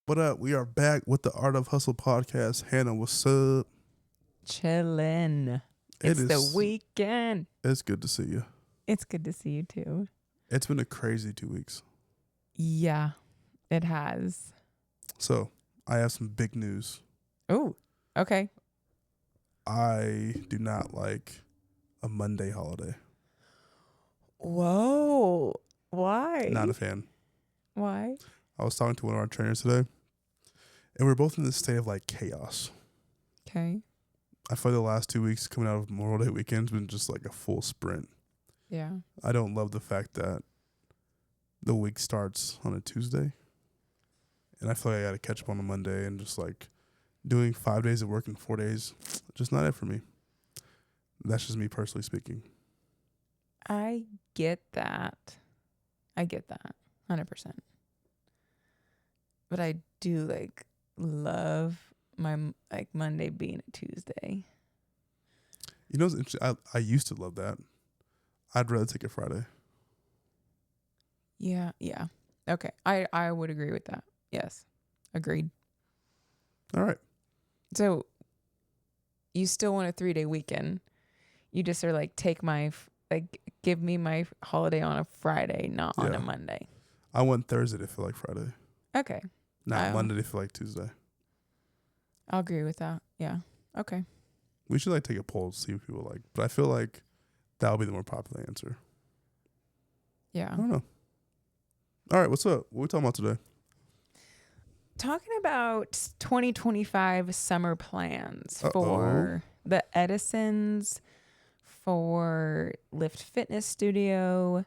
What up? We are back with the Art of Hustle podcast. Hannah, what's up? Chillin'. It's the weekend. It's good to see you. It's good to see you too. It's been a crazy 2 weeks. Yeah, it has. So, I have some big news. Oh, okay. I do not like a Monday holiday. Whoa. Why? Not a fan. Why? I was talking to one of our trainers today, and we're both in this state of like chaos. Okay. I feel like the last 2 weeks coming out of Memorial Day weekend's been just like a full sprint. Yeah. I don't love the fact that the week starts on a Tuesday, and I feel like I got to catch up on a Monday, and just like doing 5 days of work in 4 days, just not it for me. That's just me personally speaking. I get that. 100%. But I do love my Monday being a Tuesday. You know what's interesting? I used to love that. I'd rather take a Friday. Yeah. Okay. I would agree with that. Yes. Agreed. All right. So you still want a 3-day weekend. You just are give me my holiday on a Friday, not on a Monday. I want Thursday to feel like Friday. Okay. Not Monday to feel like Tuesday. I'll agree with that. Yeah. Okay. We should take a poll to see what people like. But I feel like that'll be the more popular answer. Yeah. I don't know. All right. What's up? What are we talking about today? Talking about 2025 summer plans for the Edisons, for Lift Fitness Studio,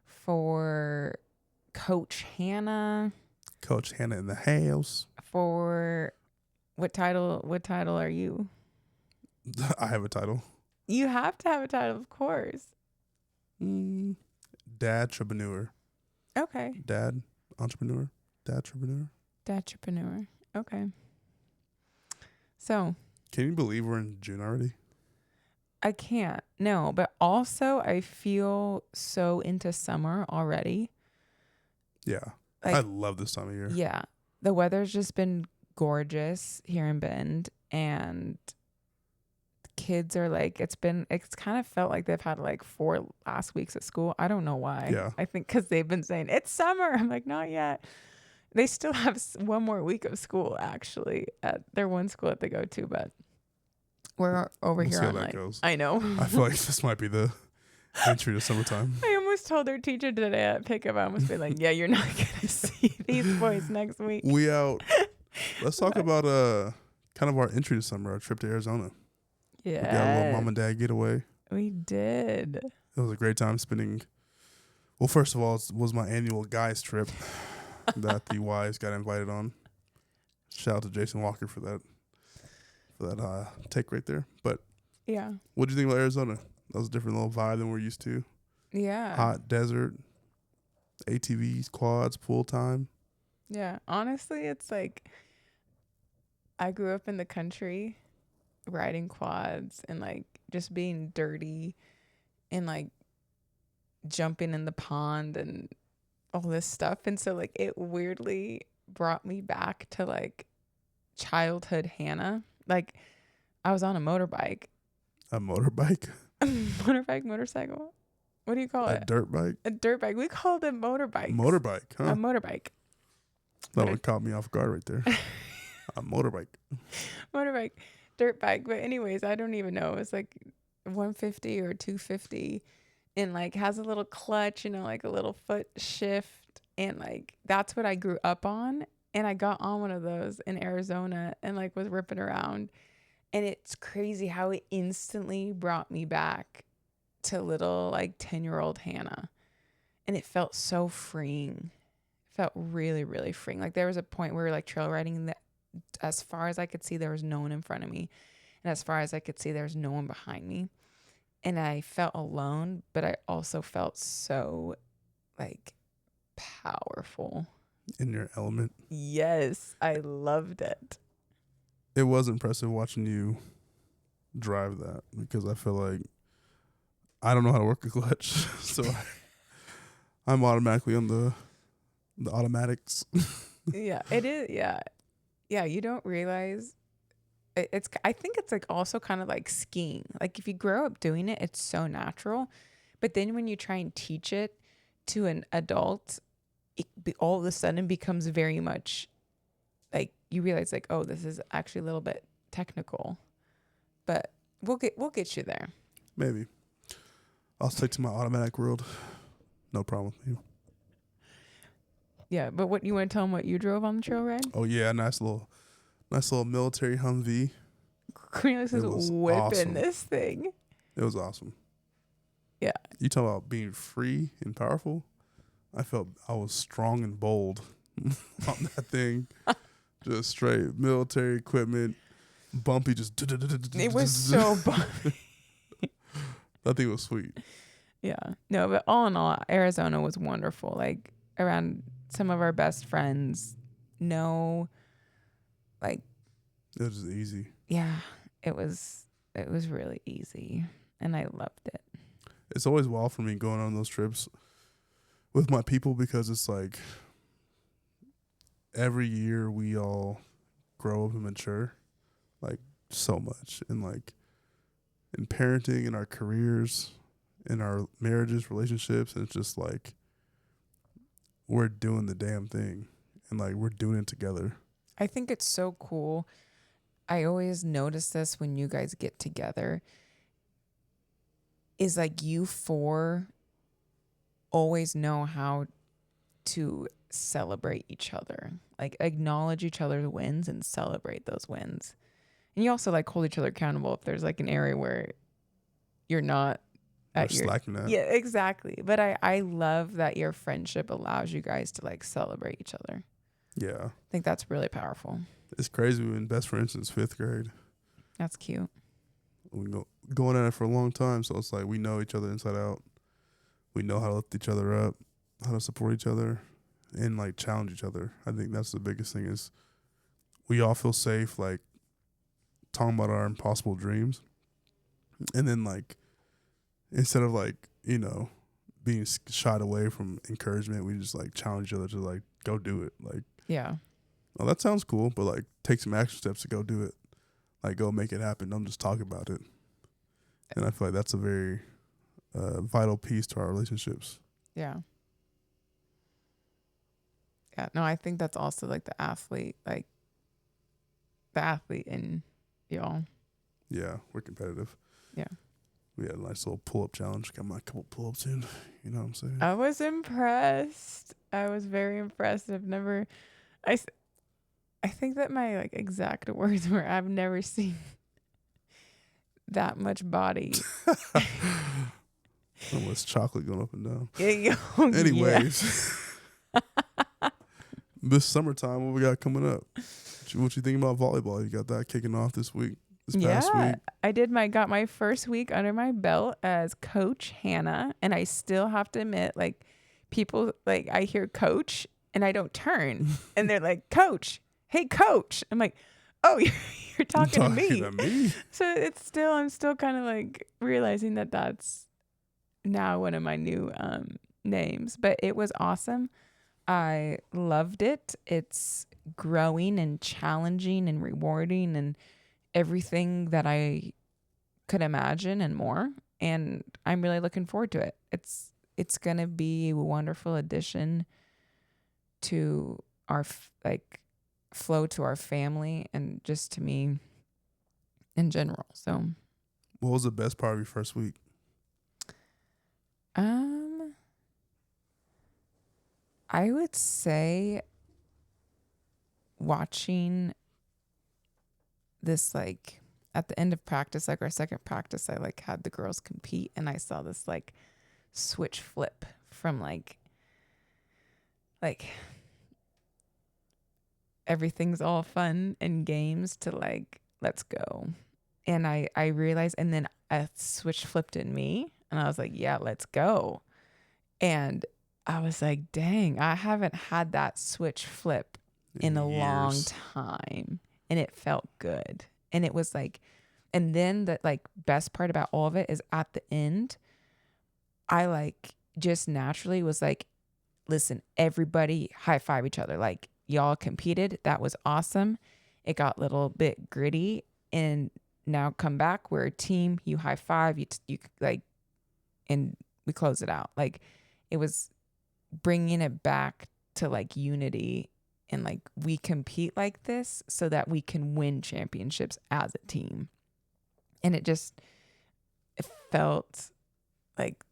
for Coach Hannah. Coach Hannah in the house. For what title are you? I have a title. You have to have a title, of course. Dad-trepreneur. Okay. Dad entrepreneur. Dad-trepreneur. Dad-trepreneur. Okay. So. Can you believe we're in June already? I can't. No, but also I feel so into summer already. Yeah. I love this time of year. Yeah. The weather's just been gorgeous here in Bend, and kids are it's kind of felt like they've had 4 last weeks at school. I don't know why. Yeah. I think because they've been saying it's summer. I'm like, not yet. They still have one more week of school actually at their one school that they go to, but we're over here see on how that goes. I know. I feel like this might be the entry to summertime. I almost told their teacher today at pickup, I almost be like, yeah, you're not gonna see these boys next week. We out. Let's talk about kind of our entry to summer, our trip to Arizona. Yeah. We got a little mom and dad getaway. We did. It was a great time spending. Well, first of all, it was my annual guys trip that the Ys got invited on. Shout out to Jason Walker for that take right there. But yeah, what do you think about Arizona? That was a different little vibe than we're used to. Yeah. Hot desert, ATVs, quads, pool time. Yeah. Honestly, it's I grew up in the country riding quads and just being dirty and jumping in the pond and all this stuff. And so it weirdly brought me back to childhood Hannah. I was on a motorbike. A motorbike? Motorcycle. What do you call it? A dirt bike? A dirt bike. We called it motorbikes. Motorbike, huh? A motorbike. That one caught me off guard right there. A motorbike. Motorbike. Dirt bike. But anyways, I don't even know. It's 150 or 250 and has a little clutch, a little foot shift. And that's what I grew up on. And I got on one of those in Arizona and was ripping around. And it's crazy how it instantly brought me back to little 10-year-old Hannah. And it felt so freeing. It felt really, really freeing. There was a point where we were trail riding that as far as I could see, there was no one in front of me. And as far as I could see, there was no one behind me. And I felt alone, but I also felt so powerful. In your element. Yes, I loved it. It was impressive watching you drive that because I feel like I don't know how to work a clutch, so I'm automatically on the automatics. Yeah, it is. Yeah. Yeah. You don't realize I think it's like also kind of like skiing. Like if you grow up doing it, it's so natural. But then when you try and teach it to an adult, all of a sudden becomes very much like you realize like, oh, this is actually a little bit technical. But we'll get you there. Maybe I'll stick to my automatic world. No problem with me. Yeah, but what you want to tell them what you drove on the trail ride? Oh yeah, nice little military Humvee. Cornelius It is was whipping awesome. this thing. It was awesome. Yeah. You talk about being free and powerful. I felt I was strong and bold on that thing. Just straight military equipment, bumpy. Just It was so bumpy. that thing was sweet. Yeah. No, but all in all, Arizona was wonderful. Like around some of our best friends. No, like It was just easy. yeah, it was really easy, and I loved it. It's always wild for me going on those trips with my people because it's like every year we all grow up and mature, like so much, and like in parenting, in our careers, in our marriages, relationships, and it's just like we're doing the damn thing, and like we're doing it together. I think it's so cool. I always notice this when you guys get together is like you four always know how to celebrate each other, like acknowledge each other's wins and celebrate those wins. And you also like hold each other accountable if there's like an area where you're not We're slacking that. Yeah, exactly. But I love that your friendship allows you guys to like celebrate each other. Yeah. I think that's really powerful. It's crazy. We've been best friends since 5th grade. That's cute. We going at it for a long time, so it's like we know each other inside out. We know how to lift each other up, how to support each other, and like challenge each other. I think that's the biggest thing is we all feel safe, like talking about our impossible dreams, and then like instead of like being shied away from encouragement, we just like challenge each other to like go do it. Like, Yeah. oh, that sounds cool, but like take some action steps to go do it. Like go make it happen. Don't just talk about it. And I feel like that's a very vital piece to our relationships. Yeah. Yeah. No, I think that's also like the athlete in y'all. Yeah, we're competitive. Yeah. We had a nice little pull-up challenge. Got my couple pull-ups in. You know what I'm saying? I was impressed. I was very impressed. I think that my like exact words were, I've never seen that much body. Almost chocolate going up and down. Yeah. Anyways, this summertime, what we got coming up? What you think about volleyball? You got that kicking off this past week? I got my first week under my belt as Coach Hannah, and I still have to admit, like, people, like, I hear coach and I don't turn, and they're like, Coach, hey, Coach. I'm like, oh, you're talking to me. So I'm still kind of like realizing that that's now one of my new names, but it was awesome. I loved it. It's growing and challenging and rewarding and everything that I could imagine and more. And I'm really looking forward to it. It's going to be a wonderful addition to our flow to our family and just to me in general. So what was the best part of your first week? I would say watching this, like at the end of practice, like our second practice, I like had the girls compete and I saw this like switch flip from like everything's all fun and games to like, let's go. And I realized, and then a switch flipped in me and I was like, yeah, let's go. And I was like, dang, I haven't had that switch flip in a long time. And it felt good. And it was like, and then the like best part about all of it is at the end, I like just naturally was like, listen, everybody high five each other. Like y'all competed. That was awesome. It got a little bit gritty, and now come back. We're a team. You high five. You like, and we close it out. Like, it was bringing it back to like unity, and like we compete like this so that we can win championships as a team. And it felt like,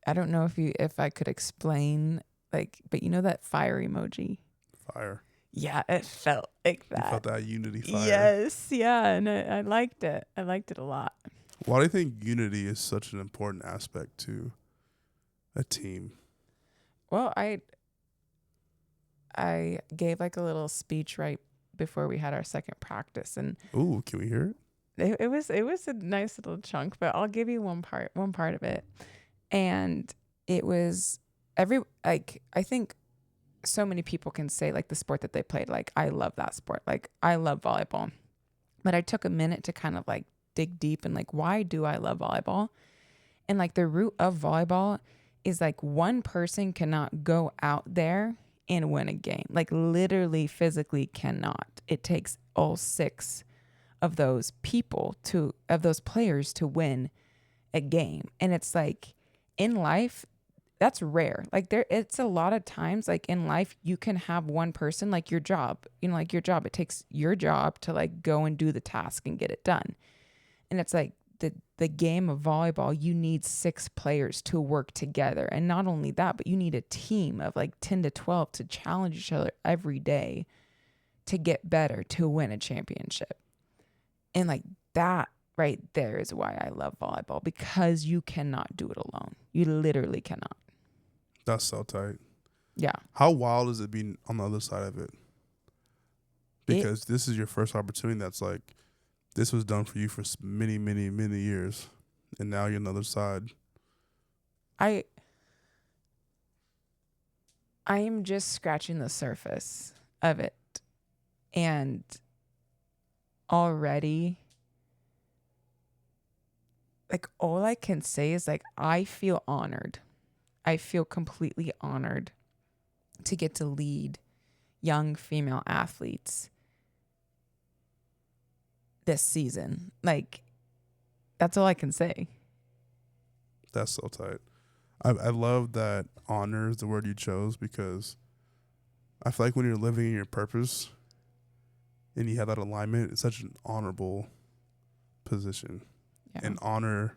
I don't know if I could explain, like, but you know that fire emoji? Fire. Yeah, it felt like that. You felt that unity fire. Yes, yeah, and I liked it. I liked it a lot. Why do you think unity is such an important aspect to a team? Well, I gave like a little speech right before we had our second practice, and Ooh, can we hear it? it was a nice little chunk, but I'll give you one part of it. And it was I think so many people can say like the sport that they played, like, I love that sport, like I love volleyball. But I took a minute to kind of like dig deep and like, why do I love volleyball? And like the root of volleyball is like one person cannot go out there and win a game. Like literally physically cannot. It takes all 6 of those players to win a game. And it's like, in life, that's rare. Like it's a lot of times, like in life, you can have one person, like your job, like your job, it takes your job to like go and do the task and get it done. And it's like the game of volleyball, you need 6 players to work together. And not only that, but you need a team of like 10 to 12 to challenge each other every day to get better, to win a championship. And like that right there is why I love volleyball, because you cannot do it alone. You literally cannot. That's so tight. Yeah. How wild is it being on the other side of it? Because this is your first opportunity that's like, this was done for you for many, many, many years. And now you're on the other side. I am just scratching the surface of it. And already, like, all I can say is like, I feel honored. I feel completely honored to get to lead young female athletes this season. Like, that's all I can say. That's so tight. I love that honor is the word you chose, because I feel like when you're living in your purpose and you have that alignment, it's such an honorable position. Yeah. And honor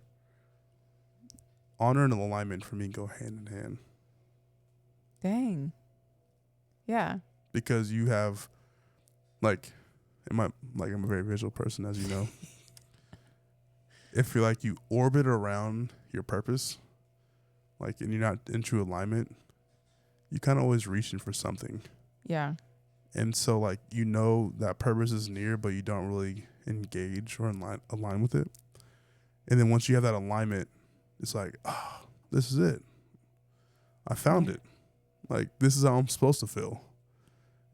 and alignment for me go hand in hand. Dang. Yeah. Because you have, like, I'm a very visual person, as you know. If you're like, you orbit around your purpose, like, and you're not in true alignment, you kind of always reaching for something. Yeah. And so, like, that purpose is near, but you don't really engage or align with it. And then once you have that alignment, it's like, oh, this is it. I found it. Like, this is how I'm supposed to feel.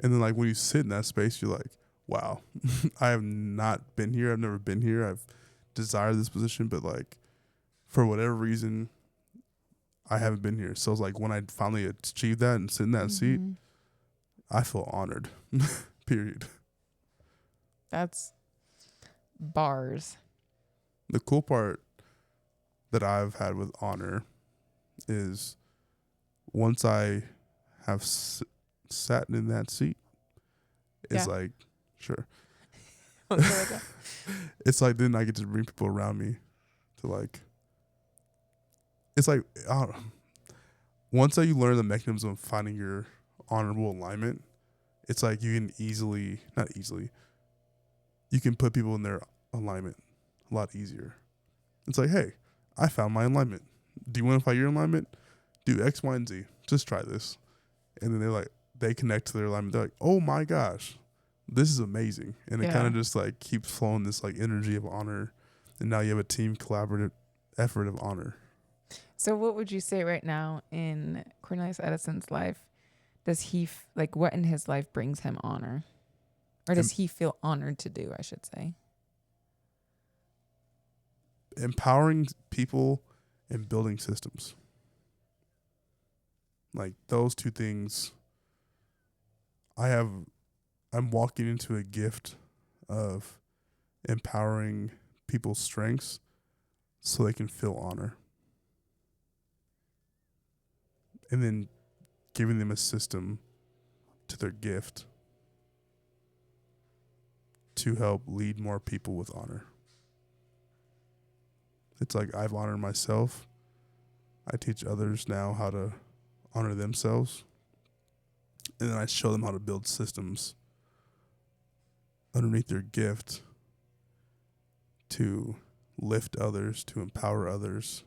And then, like, when you sit in that space, you're like, wow, I have not been here. I've never been here. I've desired this position, but, like, for whatever reason, I haven't been here. So it's like, when I finally achieve that and sit in that seat, I feel honored. Period. That's bars. The cool part that I've had with honor is once I have sat in that seat, it's like, sure. It's like, then I get to bring people around me to, like, it's like, I don't know. Once you learn the mechanism of finding your honorable alignment, it's like you can you can put people in their alignment a lot easier. It's like, hey, I found my alignment. Do you want to find your alignment? Do X, Y, and Z. Just try this. And then they connect to their alignment. They're like, oh my gosh, this is amazing. And it kind of just like keeps flowing this like energy of honor. And now you have a team collaborative effort of honor. So what would you say right now in Cornelius Edison's life? Does he what in his life brings him honor? Or does he feel honored to do, I should say? Empowering people and building systems. Like, those two things, I'm walking into a gift of empowering people's strengths so they can feel honor. And then giving them a system to their gift to help lead more people with honor. It's like I've honored myself. I teach others now how to honor themselves. And then I show them how to build systems underneath their gift to lift others, to empower others,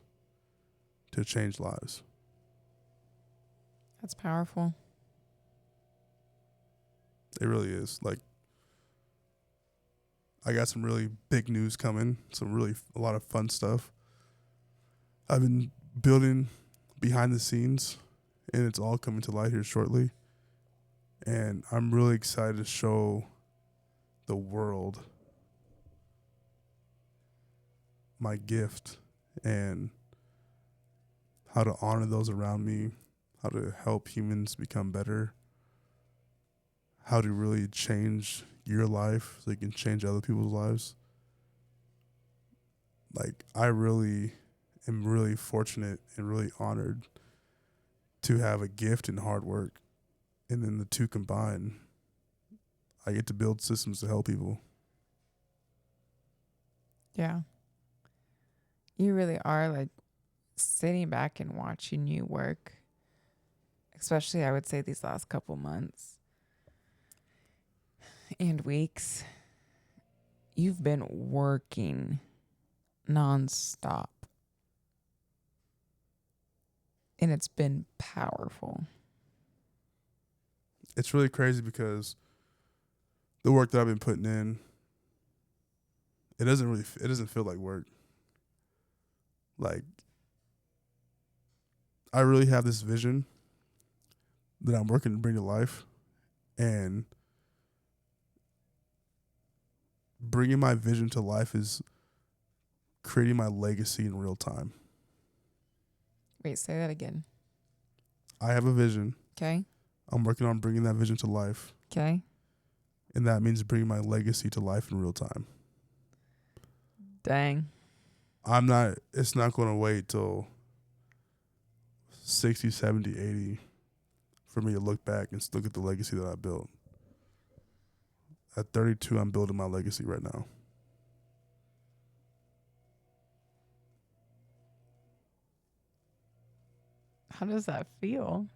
to change lives. That's powerful. It really is. Like, I got some really big news coming, a lot of fun stuff. I've been building behind the scenes, and it's all coming to light here shortly. And I'm really excited to show the world my gift and how to honor those around me, how to help humans become better, how to really change your life so you can change other people's lives. Like, I really am really fortunate and really honored to have a gift and hard work. And then the two combined, I get to build systems to help people. Yeah. You really are like sitting back and watching you work, especially I would say these last couple months and weeks. You've been working nonstop. And it's been powerful. It's really crazy because the work that I've been putting in, it doesn't feel like work. Like, I really have this vision that I'm working to bring to life, and bringing my vision to life is creating my legacy in real time. Wait, say that again. I have a vision. Okay. I'm working on bringing that vision to life. Okay. And that means bringing my legacy to life in real time. Dang. It's not going to wait till 60, 70, 80 for me to look back and look at the legacy that I built. At 32, I'm building my legacy right now. How does that feel?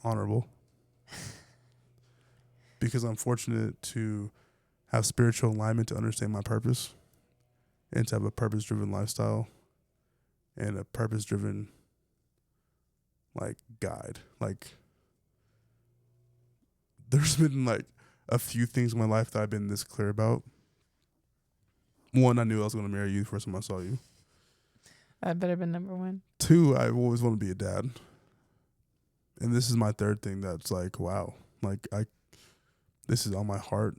Honorable. Because I'm fortunate to have spiritual alignment to understand my purpose and to have a purpose-driven lifestyle and a purpose-driven, like, guide. Like, there's been, like, a few things in my life that I've been this clear about. One, I knew I was going to marry you the first time I saw you. That better been number one. Two, I always want to be a dad. And this is my third thing that's like, wow. Like, this is on my heart,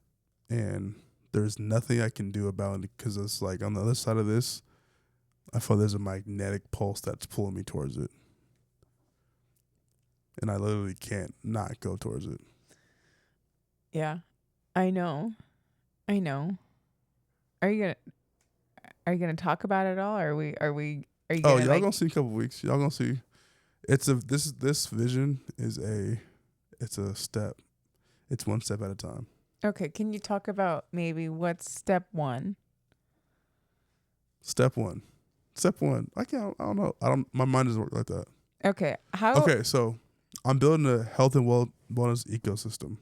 and there's nothing I can do about it because it's like on the other side of this, I feel there's a magnetic pulse that's pulling me towards it. And I literally can't not go towards it. Yeah. I know. Are you gonna talk about it all? Or are you gonna Y'all gonna see in a couple weeks. Y'all gonna see. This vision is it's a step. It's one step at a time. Okay, can you talk about maybe what's step one? Step one. I don't know. My mind doesn't work like that. Okay. Okay, so I'm building a health and wellness ecosystem.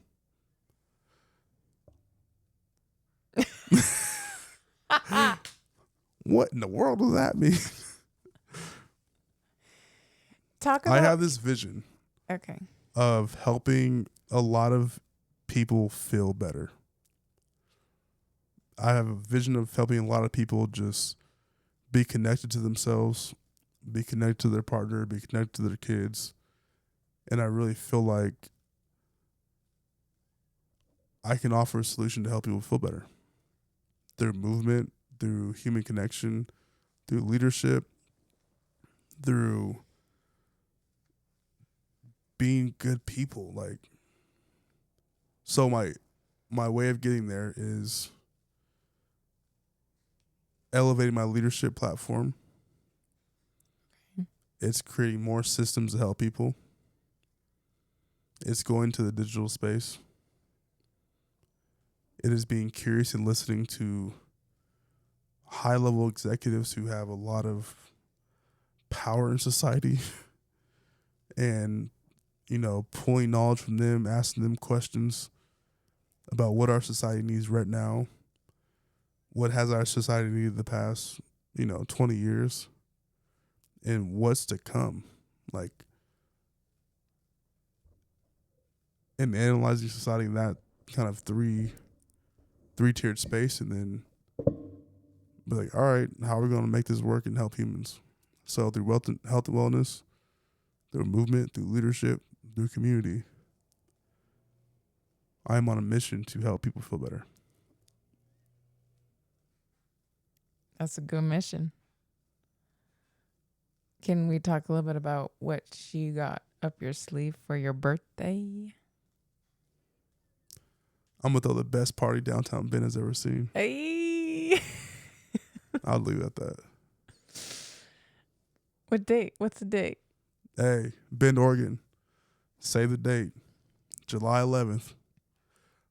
What in the world does that mean? I have this vision. Okay. Of helping a lot of people feel better. I have a vision of helping a lot of people just be connected to themselves, be connected to their partner, be connected to their kids. And I really feel like I can offer a solution to help people feel better through movement, through human connection, through leadership, through being good people. Like, So my way of getting there is elevating my leadership platform. It's creating more systems to help people. It's going to the digital space. It is being curious and listening to high-level executives who have a lot of power in society and, pulling knowledge from them, asking them questions about what our society needs right now, what has our society needed the past, 20 years, and what's to come. Like, and analyzing society in that kind of three-tiered space, and then be like, all right, how are we going to make this work and help humans? So through health and wellness, through movement, through leadership, through community, I'm on a mission to help people feel better. That's a good mission. Can we talk a little bit about what you got up your sleeve for your birthday? I'm going to throw the best party downtown Ben has ever seen. Hey. I'll leave it at that. What date? What's the date? Hey, Bend, Oregon. Save the date. July 11th.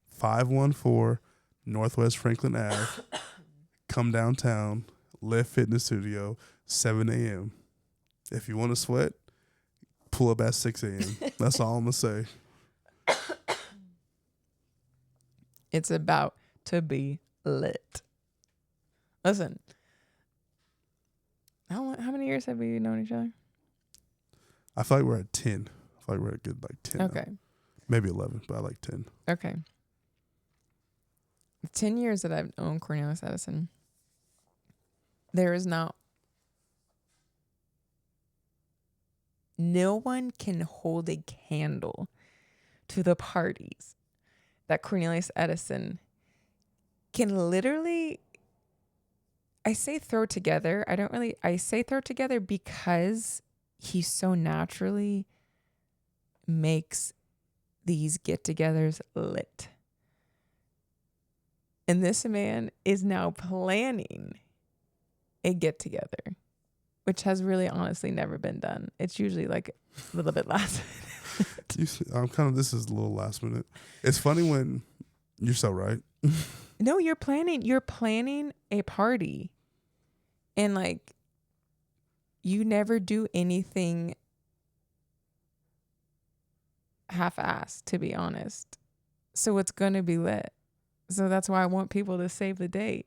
514 Northwest Franklin Ave. Come downtown. Live Fitness Studio. 7 a.m. If you want to sweat, pull up at 6 a.m. That's all I'm going to say. It's about to be lit. Listen. How many years have we known each other? I feel like we're at 10. I feel like we're at a good 10. Okay. Now. Maybe 11, but I like 10. Okay. 10 years that I've known Cornelius Edison, there is no one can hold a candle to the parties that Cornelius Edison can literally, I say throw together. I say throw together because he so naturally makes these get-togethers lit. And this man is now planning a get-together, which has really honestly never been done. It's usually like a little bit last minute. This is a little last minute. It's funny when you're so right. No, you're planning a party. And like, you never do anything half-assed, to be honest. So it's going to be lit. So that's why I want people to save the date.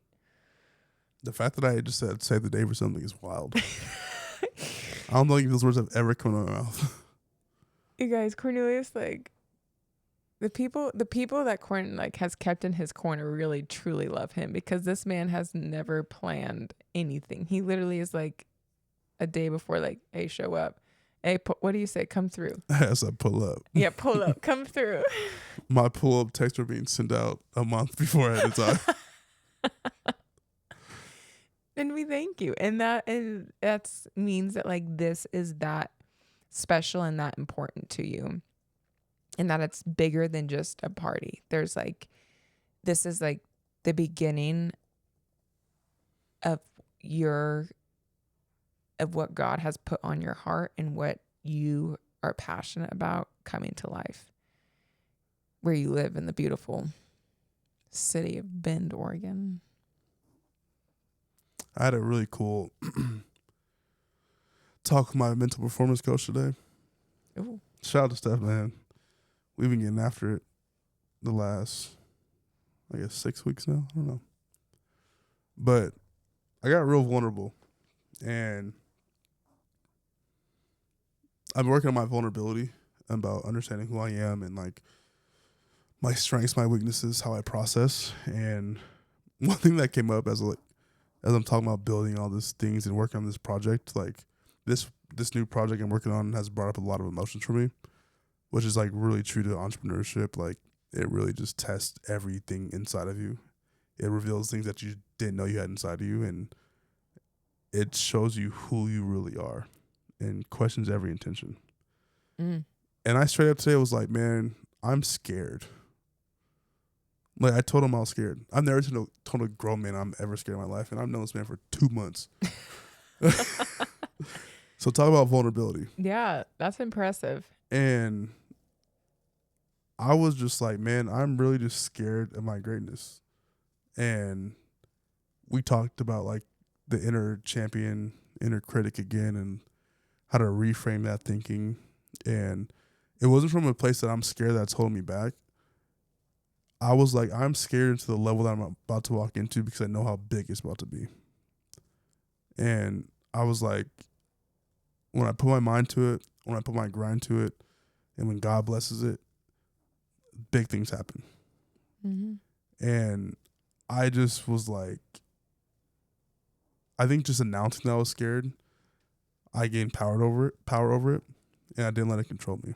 The fact that I just said save the day for something is wild. I don't think those words have ever come out of my mouth. You guys, Cornelius, like, the people that has kept in his corner really truly love him, because this man has never planned anything. He literally is like a day before, like, hey, show up. Hey, what do you say? Come through. As I pull up. Yeah, pull up. Come through. My pull-up texts were being sent out a month before ahead of time. And we thank you. And that means that, like, this is that special and that important to you. And that it's bigger than just a party. There's like, this is like the beginning of what God has put on your heart and what you are passionate about coming to life, where you live in the beautiful city of Bend, Oregon. I had a really cool talk with my mental performance coach today. Ooh. Shout out to Steph, man. We've been getting after it the last, 6 weeks now. I don't know. But I got real vulnerable. And I've been working on my vulnerability, about understanding who I am and, like, my strengths, my weaknesses, how I process. And one thing that came up as I'm talking about building all these things and working on this project, like, this new project I'm working on has brought up a lot of emotions for me, which is, like, really true to entrepreneurship. Like, it really just tests everything inside of you. It reveals things that you didn't know you had inside of you, and it shows you who you really are and questions every intention. And I straight up today was like, man, I'm scared. Like, I told him I was scared. I've never told a grown man I'm ever scared in my life, and I've known this man for 2 months. So talk about vulnerability. Yeah, that's impressive. And I was just like, man, I'm really just scared of my greatness. And we talked about like the inner champion, inner critic again, and how to reframe that thinking. And it wasn't from a place that I'm scared that's holding me back. I was like, I'm scared into the level that I'm about to walk into because I know how big it's about to be. And I was like, when I put my mind to it, when I put my grind to it, and when God blesses it, big things happen. Mm-hmm. And I just was like, I think just announcing that I was scared, I gained power over it, and I didn't let it control me.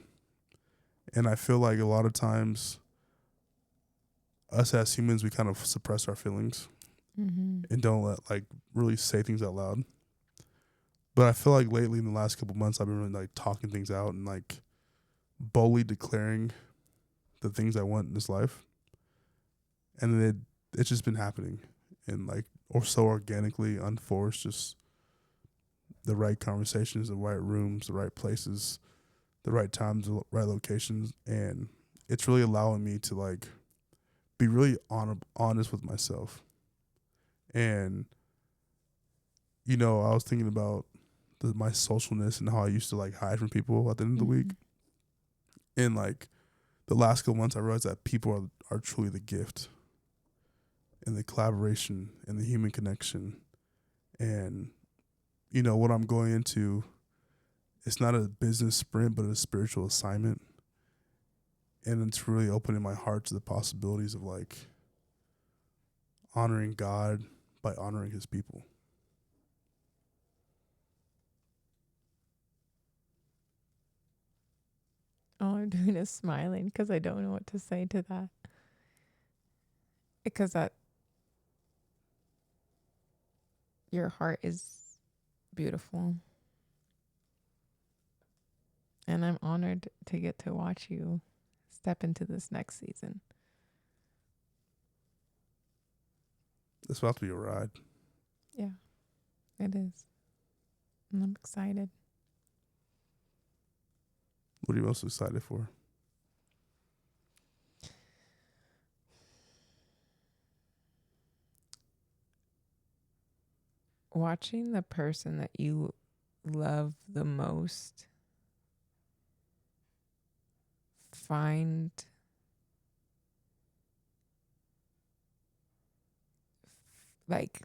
And I feel like a lot of times, us as humans, we kind of suppress our feelings and don't let like really say things out loud. But I feel like lately in the last couple months, I've been really like talking things out and like boldly declaring the things I want in this life. And then it's just been happening, and like, or so organically, unforced, just the right conversations, the right rooms, the right places, the right times, the right locations. And it's really allowing me to like be really honest with myself. And, you know, I was thinking about my socialness and how I used to like hide from people at the end of the week. And like the last couple months, I realized that people are truly the gift, and the collaboration and the human connection. And, you know, what I'm going into, it's not a business sprint, but a spiritual assignment. And it's really opening my heart to the possibilities of like honoring God by honoring his people. All I'm doing is smiling because I don't know what to say to that. Because that your heart is beautiful. And I'm honored to get to watch you step into this next season. It's about to be a ride. Yeah, it is. And I'm excited. What are you most excited for? Watching the person that you love the most find like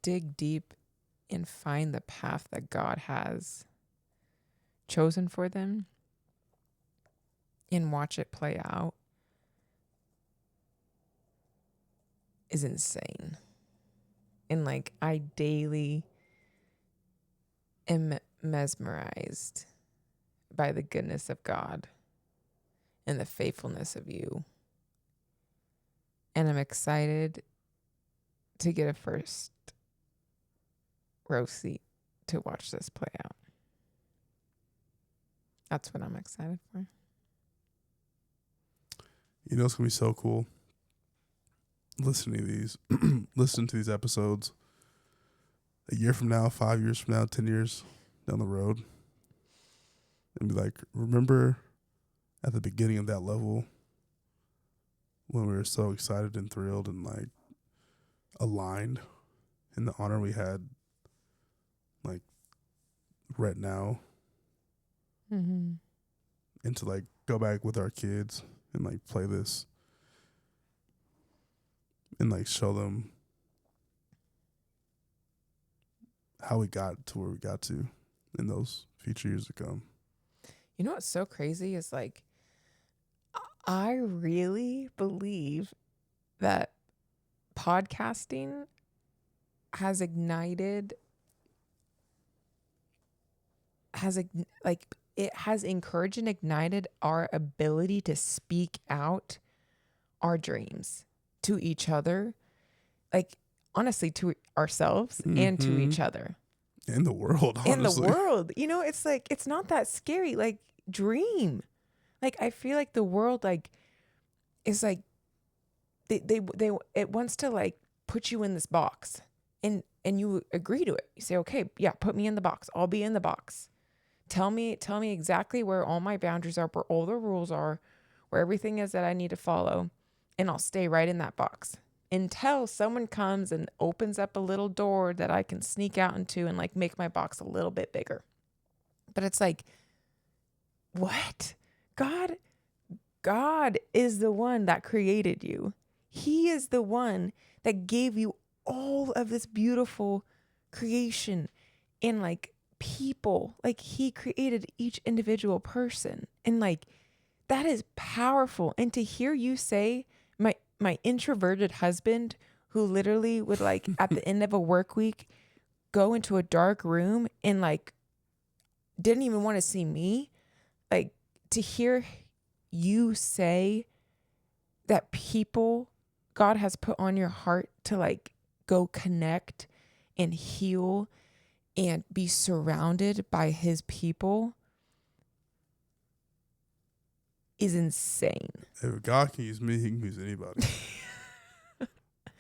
dig deep and find the path that God has chosen for them and watch it play out is insane. And like I daily am mesmerized by the goodness of God and the faithfulness of you. And I'm excited to get a first row seat to watch this play out. That's what I'm excited for. You know, it's going to be so cool listening to these episodes a year from now, 5 years from now, 10 years down the road, and be like, remember at the beginning of that level when we were so excited and thrilled and like aligned in the honor we had like right now, and to like go back with our kids and like play this and like show them how we got to where we got to in those future years to come. You know what's so crazy is like, I really believe that podcasting has ignited, it has encouraged and ignited our ability to speak out our dreams to each other, like honestly to ourselves and to each other. In the world, honestly. In the world. You know, it's like, it's not that scary. Like, dream. Like, I feel like the world, like, is like they it wants to like put you in this box, and you agree to it. You say, okay, yeah, put me in the box. I'll be in the box. Tell me exactly where all my boundaries are, where all the rules are, where everything is that I need to follow, and I'll stay right in that box until someone comes and opens up a little door that I can sneak out into and like make my box a little bit bigger. But it's like, what? God is the one that created you. He is the one that gave you all of this beautiful creation and like people. Like he created each individual person. And like that is powerful. And to hear you say my introverted husband who literally would like at the end of a work week go into a dark room and like didn't even want to see me, like to hear you say that people God has put on your heart to like go connect and heal and be surrounded by his people is insane. If God can use me, he can use anybody.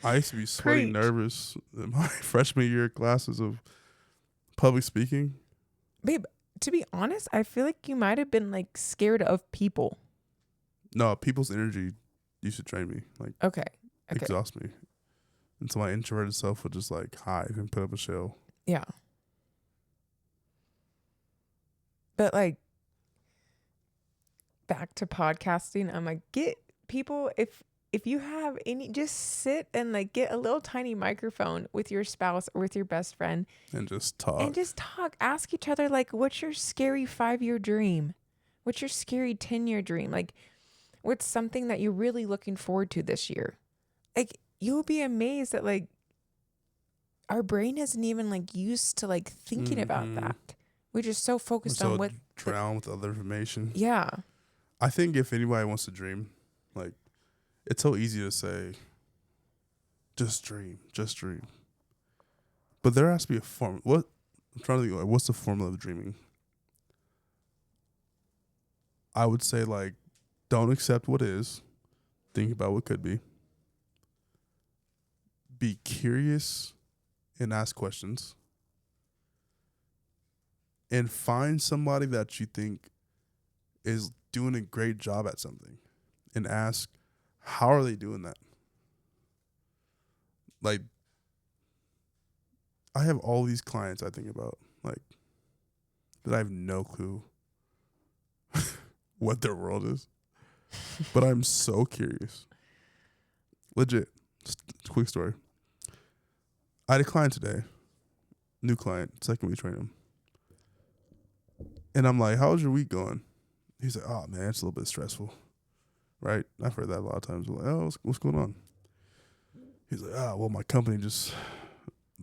I used to be sweaty nervous in my freshman year classes of public speaking. Babe, to be honest, I feel like you might have been like scared of people. No, people's energy used to drain me, like exhaust me. And so my introverted self would just like hide and put up a shell. Yeah. But like back to podcasting, I'm like, get people, if you have any, just sit and like get a little tiny microphone with your spouse or with your best friend and just talk. Ask each other like, what's your scary 5-year dream? What's your scary 10-year dream? Like, what's something that you're really looking forward to this year? Like, you'll be amazed that like our brain isn't even like used to like thinking about that. We're just so focused on what drown with other information. Yeah. I think if anybody wants to dream, like it's so easy to say, just dream. But there has to be a form. I'm trying to think, like, what's the formula of dreaming? I would say like, don't accept what is. Think about what could be. Be curious and ask questions. And find somebody that you think is doing a great job at something. And ask, how are they doing that? Like, I have all these clients I think about, like, that I have no clue what their world is. But I'm so curious. Legit. Just a quick story. I had a client today. New client. Second week training him. And I'm like, how's your week going? He's like, oh, man, it's a little bit stressful. Right? I've heard that a lot of times. I'm like, oh, what's going on? He's like, well, my company just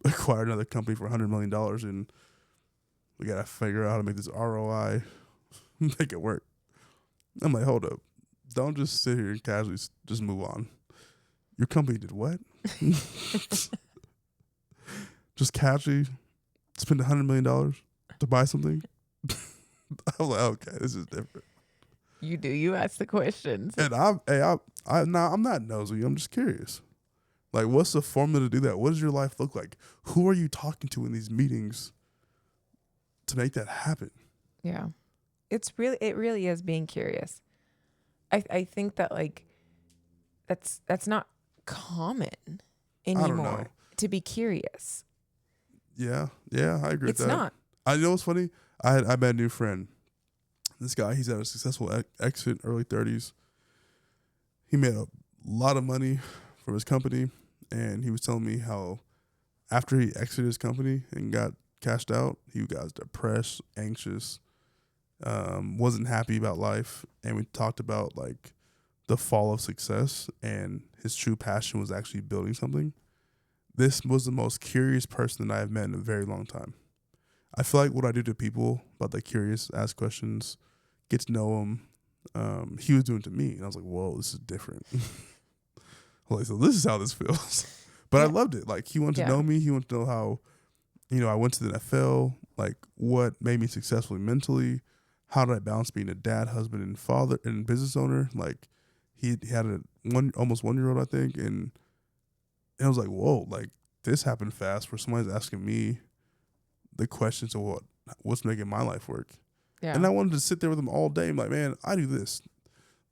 acquired another company for $100 million, and we got to figure out how to make this ROI, make it work. I'm like, hold up. Don't just sit here and casually just move on. Your company did what? Just casually spend $100 million to buy something? I'm like, okay, this is different. You do. You ask the questions. And I'm not nosy. I'm just curious. Like, what's the formula to do that? What does your life look like? Who are you talking to in these meetings to make that happen? Yeah. It really is being curious. I think that like that's not common anymore to be curious. Yeah, I agree with that. It's not. I know what's funny? I met a new friend. This guy, he's at a successful exit, early 30s. He made a lot of money from his company, and he was telling me how after he exited his company and got cashed out, he got depressed, anxious, wasn't happy about life. And we talked about like the fall of success, and his true passion was actually building something. This was the most curious person that I have met in a very long time. I feel like what I do to people about the curious, ask questions, get to know them, he was doing to me. And I was like, whoa, this is different. Like, so this is how this feels. But I loved it. Like, he wanted to know me. He wanted to know how, I went to the NFL, like what made me successful mentally. How did I balance being a dad, husband, and father and business owner? Like, he had a almost 1 year old, I think, and I was like, whoa, like this happened fast. Where somebody's asking me the questions of what's making my life work, and I wanted to sit there with him all day. I'm like, man, I do this,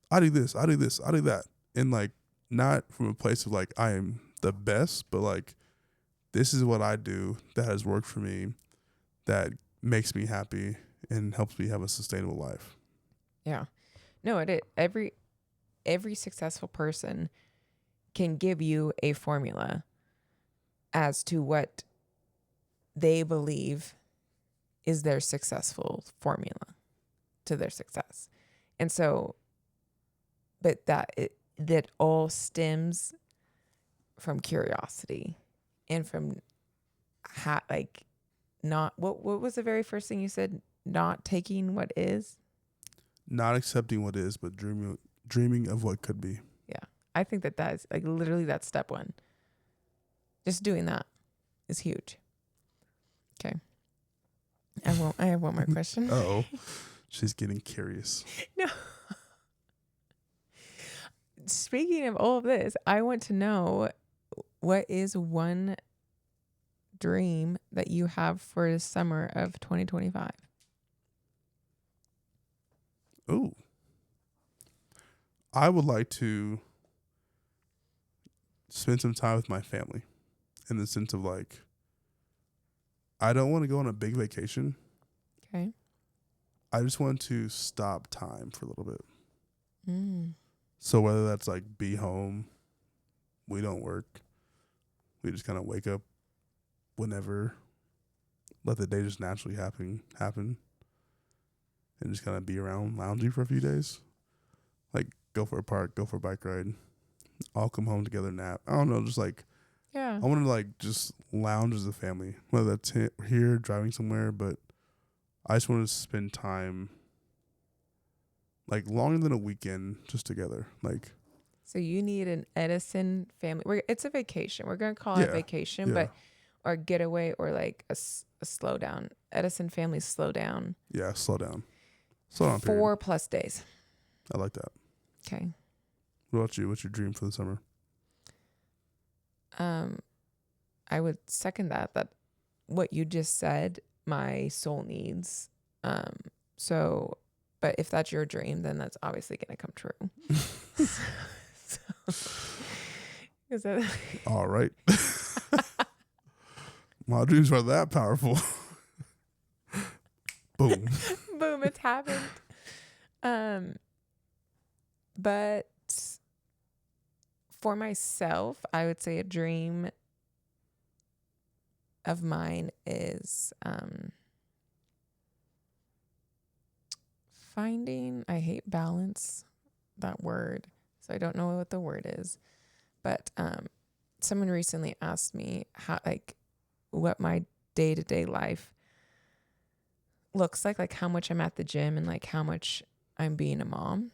I do this, I do this, I do that, and like not from a place of like I am the best, but like this is what I do that has worked for me, that makes me happy and helps me have a sustainable life. Yeah. No, every successful person can give you a formula as to what they believe is their successful formula to their success. And so, but that all stems from curiosity and from not what was the very first thing you said? Not taking what is? Not accepting what is, but dreaming of what could be. Yeah. I think that is like literally that's step one. Just doing that is huge. Okay. I have one more question. Uh-oh. She's getting curious. No. Speaking of all of this, I want to know, what is one dream that you have for the summer of 2025? Oh. I would like to spend some time with my family, in the sense of like, I don't want to go on a big vacation. Okay. I just want to stop time for a little bit. Mm. So whether that's like be home, we don't work, we just kind of wake up whenever, let the day just naturally happen, and just kind of be around loungy for a few days. Like go for a park, go for a bike ride, all come home together, nap. I don't know, just like, Yeah. I want to like just lounge as a family, whether that's here, driving somewhere, but I just want to spend time like longer than a weekend just together. Like, So you need an Edison family. It's a vacation. We're going to call it vacation, but or getaway, or like a slow down. Edison family slow down. Yeah, slow down. Slow down. 4+ days. I like that. Okay. What about you? What's your dream for the summer? I would second that what you just said, my soul needs. So, but if that's your dream, then that's obviously going to come true. All right. My dreams are that powerful. Boom. Boom, it's happened. But for myself, I would say a dream of mine is finding, I hate balance, that word, so I don't know what the word is, but someone recently asked me what my day-to-day life looks like how much I'm at the gym and like how much I'm being a mom.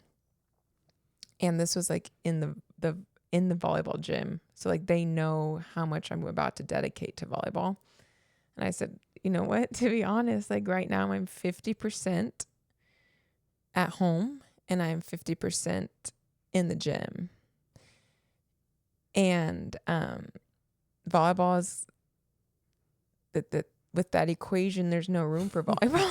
And this was like in the volleyball gym. So like they know how much I'm about to dedicate to volleyball. And I said, you know what, to be honest, like right now I'm 50% at home and I'm 50% in the gym. And volleyball is that with that equation, there's no room for volleyball.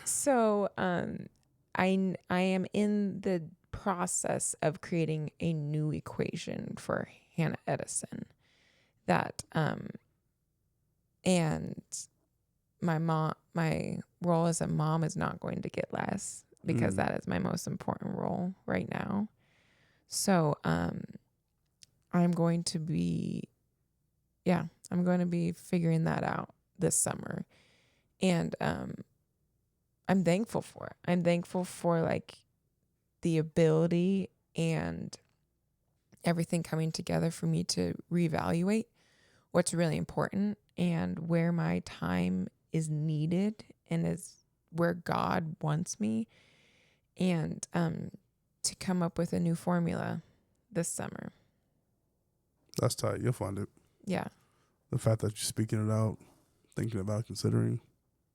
So I am in the process of creating a new equation for Hannah Edison that and my role as a mom is not going to get less, because that is my most important role right now. So I'm going to be figuring that out this summer. And I'm thankful for it. I'm thankful for like the ability and everything coming together for me to reevaluate what's really important and where my time is needed and is where God wants me, and to come up with a new formula this summer. That's tight. You'll find it. Yeah. The fact that you're speaking it out, thinking about it, considering,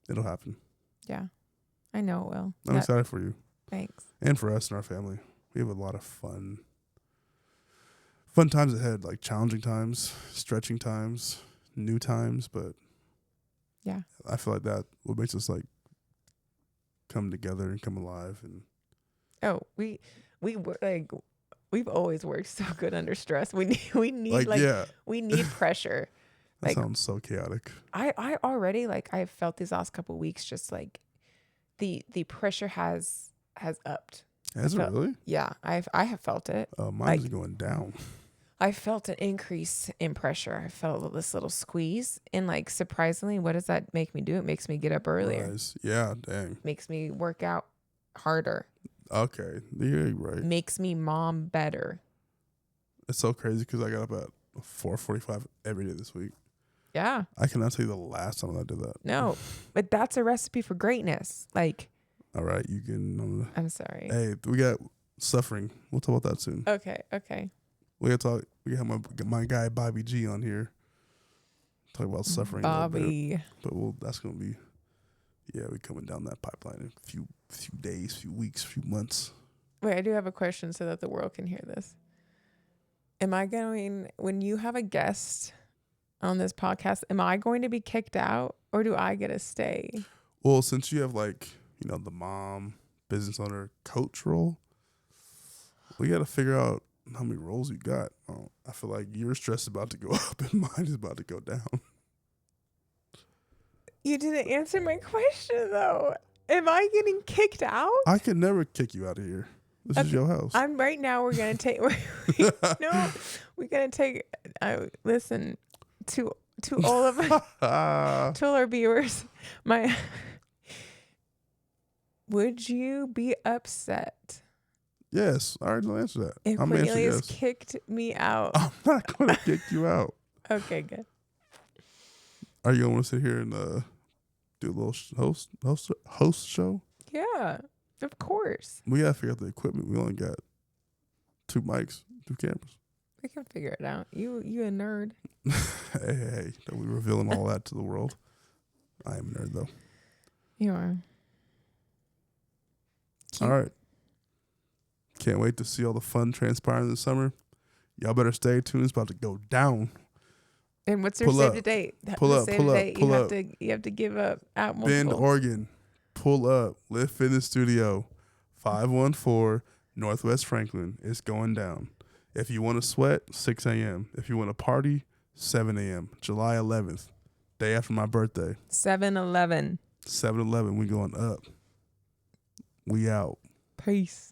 it'll happen. Yeah. I know it will. I'm excited for you. Thanks. And for us and our family. We have a lot of fun times ahead, like challenging times, stretching times, new times. But Yeah. I feel like that what makes us like come together and come alive. And Oh, we've always worked so good under stress. We need yeah, we need pressure. that Like, sounds so chaotic. I already I've felt these last couple weeks just like the pressure has upped. Has it really? Yeah, I have felt it. Mine's going down. I felt an increase in pressure. I felt this little squeeze, and like surprisingly, what does that make me do? It makes me get up earlier. Rise. Yeah, dang. Makes me work out harder. Okay, you're right. Makes me mom better. It's so crazy because I got up at 4:45 every day this week. Yeah. I cannot tell you the last time I did that. No, but that's a recipe for greatness. Like, all right, you can. I'm sorry. Hey, we got suffering. We'll talk about that soon. Okay. We got to talk. We have my guy Bobby G on here. Talk about suffering. Bobby. But that's gonna be. Yeah, we coming down that pipeline in a few days, few weeks, few months. Wait, I do have a question so that the world can hear this. Am I going, when you have a guest on this podcast, am I going to be kicked out or do I get to stay? Well, since you have the mom, business owner, coach role, we got to figure out how many roles you got. I feel like your stress is about to go up and mine is about to go down. You didn't answer my question though. Am I getting kicked out? I could never kick you out of here. This is your house. Right now we're gonna take. We're gonna take. Listen to all of to all our viewers. Would you be upset? Yes, I already answer that. If Cornelius kicked me out, I'm not going to kick you out. Okay, good. Are you going to want to sit here and do a little host show? Yeah, of course. We got to figure out the equipment. We only got 2 mics, 2 cameras. We can figure it out. You a nerd. Hey, don't be revealing all that to the world. I am a nerd, though. You are. All right. Can't wait to see all the fun transpiring in the summer. Y'all better stay tuned. It's about to go down. And what's your save the date? Pull up. You have to give up out multiple. Bend, Oregon. Pull up. Live Fitness Studio. 514 Northwest Franklin. It's going down. If you want to sweat, 6 a.m. If you want to party, 7 a.m. July 11th. Day after my birthday. 7-Eleven. 7-Eleven. We going up. We out. Peace.